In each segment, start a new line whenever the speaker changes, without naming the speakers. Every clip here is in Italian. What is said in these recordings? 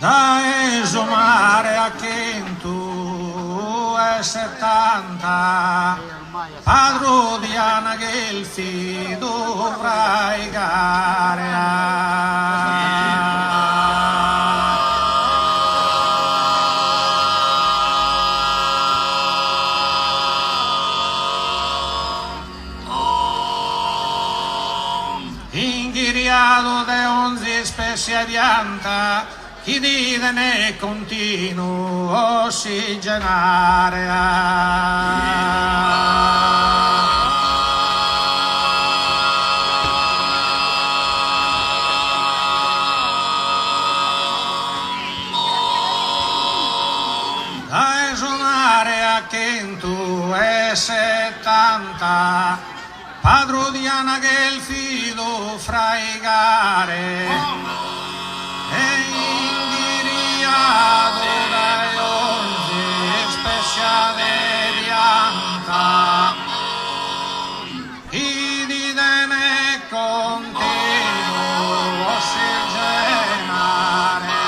da esumare a Chintu e 70 padro di Anna che il figlio dovrà inghiriato de 11 specie di anta, chi dite ne continuo ossigenare. Da esonare a Chintu e 70 padro di Anna che il fido fraigare e indiriato dai 11 speciale di anta i di ne continuo ossigenare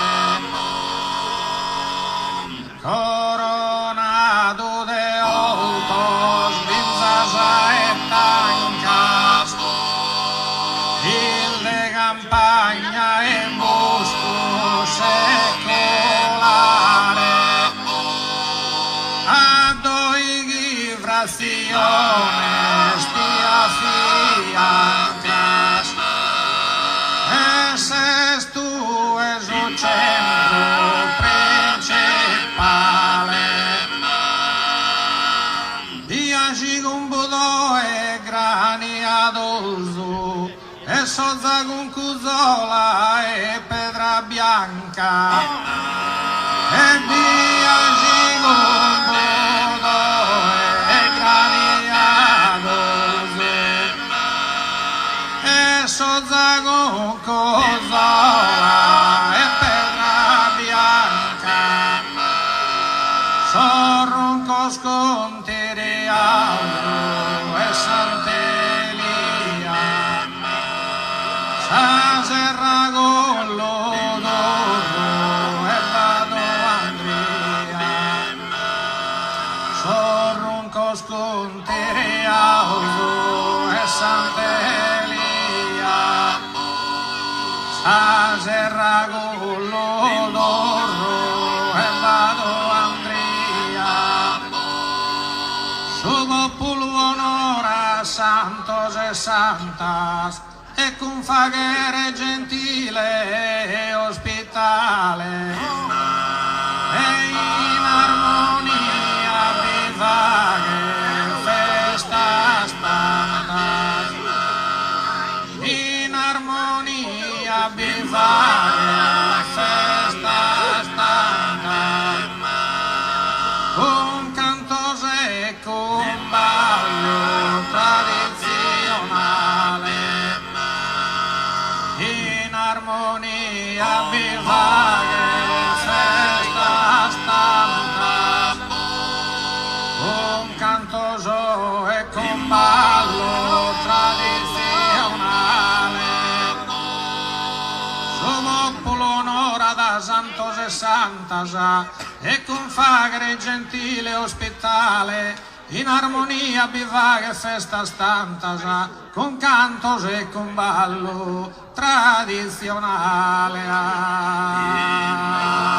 coronato de oltos vinzasa e tancas il de campagna e bosco secolare a doi givrazione spia fiancas e ses tu es o centro principale diaci con budò e grani adolzo e sozza con cusola e pedra bianca e diaci con budò e grani adolzo e sozza con cusola e pedra bianca sorronco scontere altro e santelia sa serra con l'odorro e vado Andrea sorronco scontere altro e santelia sa serra con l'odorro e vado su popolo onora santos e santas e con faghere gentile e ospitale e in armonia vivaghe festa spanta in armonia vivaghe festa spanta con cantos e con ballo tradizionale in armonia vivaghe festa stampa con cantos e con ballo tradizionale su popolo onora da santos e santas e con fagre gentile ospitale in armonia bivaghe e festa stantasa con cantos e con ballo tradizionale.